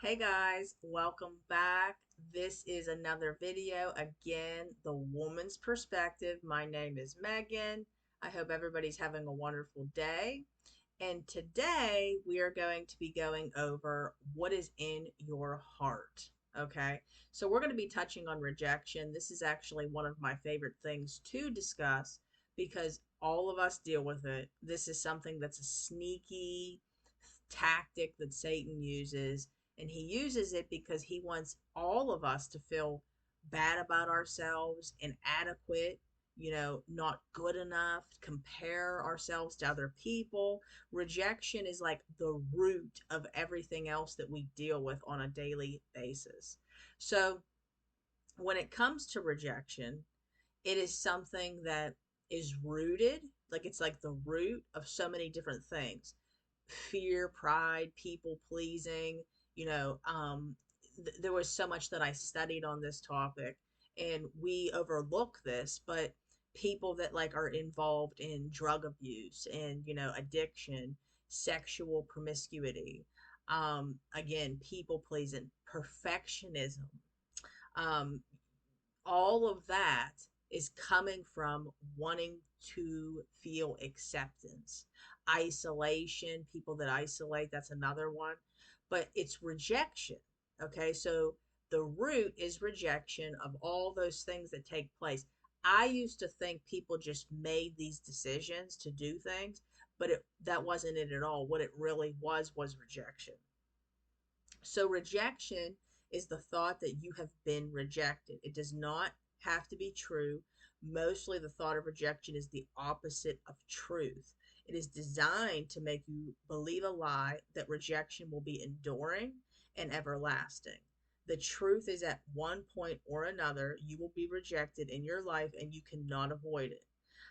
Hey guys, welcome back. This is another video. Again, the woman's perspective. My name is Megan. I hope everybody's having a wonderful day. And today we are going to be going over what is in your heart. Okay, so we're going to be touching on rejection. This is actually one of my favorite things to discuss because all of us deal with it. This is something that's a sneaky tactic that Satan uses, and he uses it because he wants all of us to feel bad about ourselves, inadequate, not good enough, compare ourselves to other people. Rejection is like the root of everything else that we deal with on a daily basis. So, when it comes to rejection, it is something that is rooted, like it's like the root of so many different things: fear, pride, people pleasing. You know, there was so much that I studied on this topic, and we overlook this, but people that like are involved in drug abuse and addiction, sexual promiscuity, again, people pleasing, perfectionism, um, all of that is coming from wanting to feel acceptance. Isolation, people that isolate, that's another one. But it's rejection. Okay, so the root is rejection of all those things that take place. I used to think people just made these decisions to do things, but that wasn't it at all. What it really was rejection. So rejection is the thought that you have been rejected. It does not have to be true. Mostly the thought of rejection is the opposite of truth. It is designed to make you believe a lie that rejection will be enduring and everlasting. The truth is, at one point or another, you will be rejected in your life and you cannot avoid it.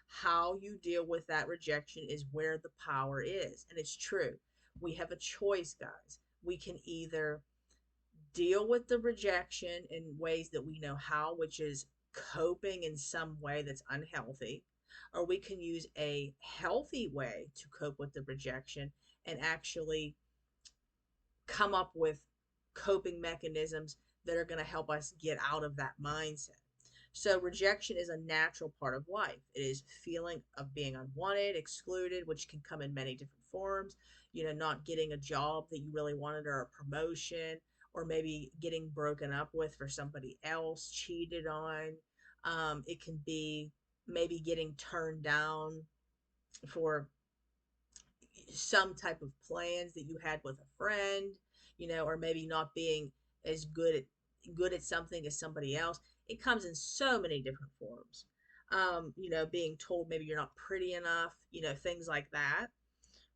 How you deal with that rejection is where the power is. And it's true. We have a choice, guys. We can either deal with the rejection in ways that we know how, which is coping in some way that's unhealthy, or we can use a healthy way to cope with the rejection and actually come up with coping mechanisms that are going to help us get out of that mindset. So, rejection is a natural part of life. It is feeling of being unwanted, excluded, which can come in many different forms. Not getting a job that you really wanted, or a promotion, or maybe getting broken up with for somebody else, cheated on. It can be maybe getting turned down for some type of plans that you had with a friend, or maybe not being as good at something as somebody else. It comes in so many different forms. Being told maybe you're not pretty enough, things like that.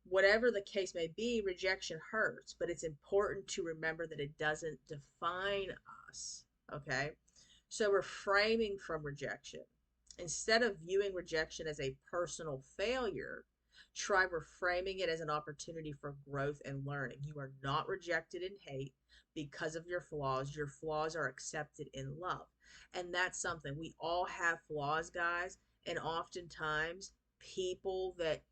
Whatever the case may be, rejection hurts, but it's important to remember that it doesn't define us. Okay? So, reframing from rejection. Instead of viewing rejection as a personal failure, try reframing it as an opportunity for growth and learning. You are not rejected in hate because of your flaws. Your flaws are accepted in love. And that's something. We all have flaws, guys. And oftentimes, people that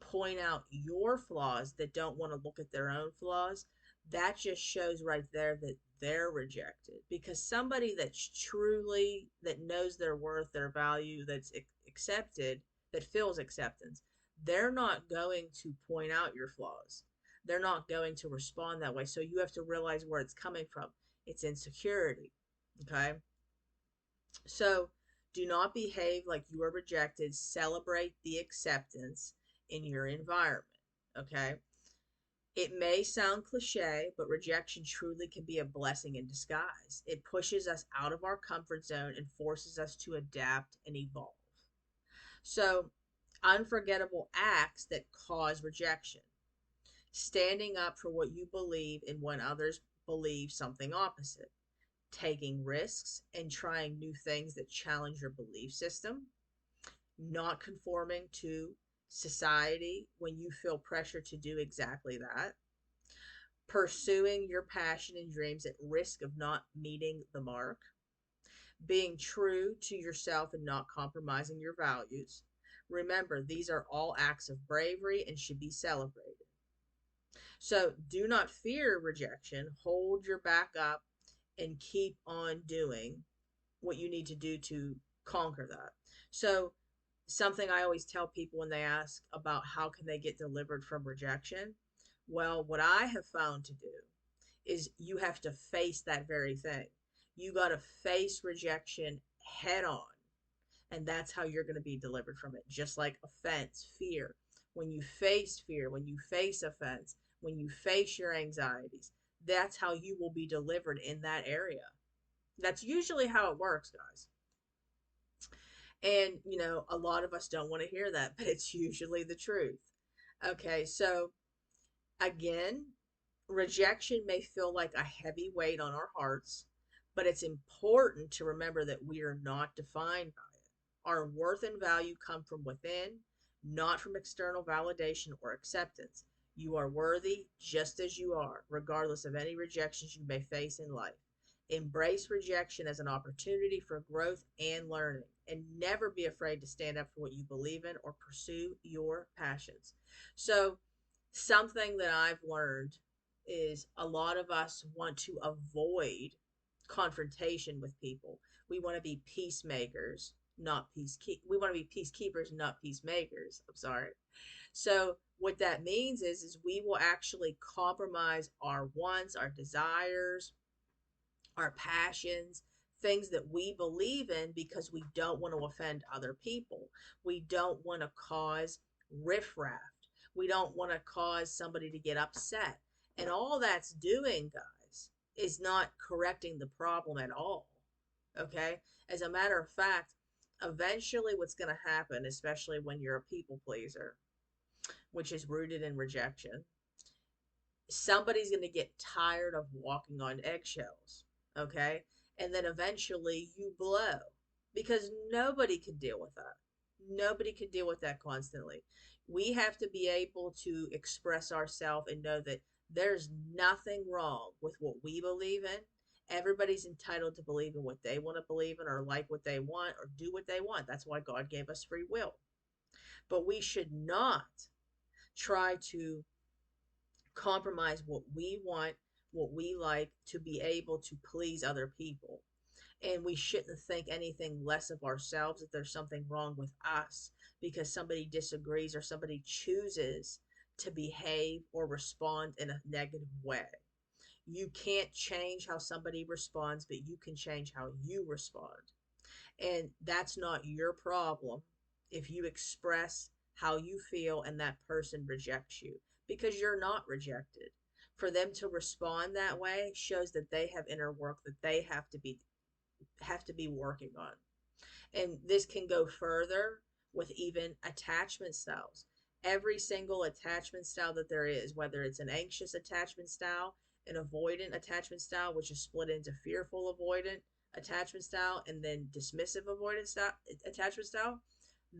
point out your flaws, that don't want to look at their own flaws, that just shows right there that they're rejected. Because somebody that's truly, that knows their worth, their value, that's accepted, that feels acceptance, they're not going to point out your flaws. They're not going to respond that way. So you have to realize where it's coming from. It's insecurity. Okay, so do not behave like you are rejected. Celebrate the acceptance in your environment. Okay. It may sound cliche, but rejection truly can be a blessing in disguise. It pushes us out of our comfort zone and forces us to adapt and evolve. So, unforgettable acts that cause rejection: standing up for what you believe in when others believe something opposite, taking risks and trying new things that challenge your belief system, not conforming to society when you feel pressure to do exactly that, pursuing your passion and dreams at risk of not meeting the mark, being true to yourself and not compromising your values. Remember, these are all acts of bravery and should be celebrated. So do not fear rejection. Hold your back up and keep on doing what you need to do to conquer that. So something I always tell people when they ask about how can they get delivered from rejection, well, what I have found to do is you have to face that very thing. You got to face rejection head on, and that's how you're going to be delivered from it. Just like offense, fear. When you face fear, when you face offense, when you face your anxieties, that's how you will be delivered in that area. That's usually how it works, guys. And, a lot of us don't want to hear that, but it's usually the truth. Okay, so again, rejection may feel like a heavy weight on our hearts, but it's important to remember that we are not defined by it. Our worth and value come from within, not from external validation or acceptance. You are worthy just as you are, regardless of any rejections you may face in life. Embrace rejection as an opportunity for growth and learning, and never be afraid to stand up for what you believe in or pursue your passions. So, something that I've learned is a lot of us want to avoid confrontation with people. We want to be peacemakers, not we want to be peacekeepers, not peacemakers. I'm sorry. So what that means is we will actually compromise our wants, our desires, our passions, things that we believe in because we don't want to offend other people. We don't want to cause riffraff. We don't want to cause somebody to get upset. And all that's doing, guys, is not correcting the problem at all. Okay? As a matter of fact, eventually what's going to happen, especially when you're a people pleaser, which is rooted in rejection, somebody's going to get tired of walking on eggshells, okay? And then eventually you blow because nobody can deal with that. Nobody can deal with that constantly. We have to be able to express ourselves and know that there's nothing wrong with what we believe in. Everybody's entitled to believe in what they want to believe in or like what they want or do what they want. That's why God gave us free will. But we should not try to compromise what we want, what we like to be able to please other people. And we shouldn't think anything less of ourselves if there's something wrong with us because somebody disagrees or somebody chooses to behave or respond in a negative way. You can't change how somebody responds, but you can change how you respond. And that's not your problem if you express how you feel and that person rejects you because you're not rejected. For them to respond that way shows that they have inner work that they have to be working on. And this can go further with even attachment styles. Every single attachment style that there is, whether it's an anxious attachment style, an avoidant attachment style, which is split into fearful avoidant attachment style and then dismissive avoidant style, attachment style,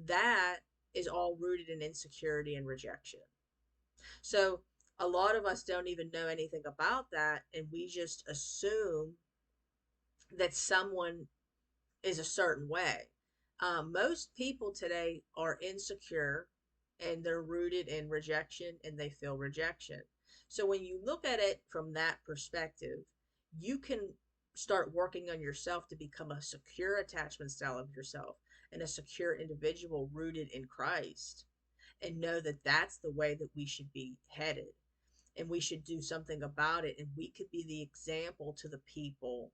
that is all rooted in insecurity and rejection. So a lot of us don't even know anything about that, and we just assume that someone is a certain way. Most people today are insecure and they're rooted in rejection and they feel rejection. So when you look at it from that perspective, you can start working on yourself to become a secure attachment style of yourself and a secure individual rooted in Christ and know that that's the way that we should be headed and we should do something about it and we could be the example to the people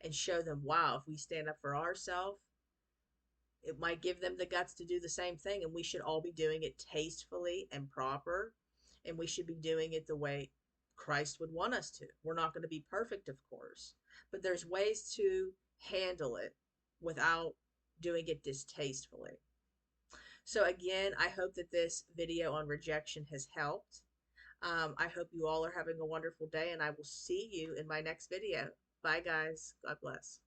and show them, wow, if we stand up for ourselves, it might give them the guts to do the same thing. And we should all be doing it tastefully and proper. And we should be doing it the way Christ would want us to. We're not going to be perfect, of course, but there's ways to handle it without doing it distastefully. So again, I hope that this video on rejection has helped. I hope you all are having a wonderful day, and I will see you in my next video. Bye, guys. God bless.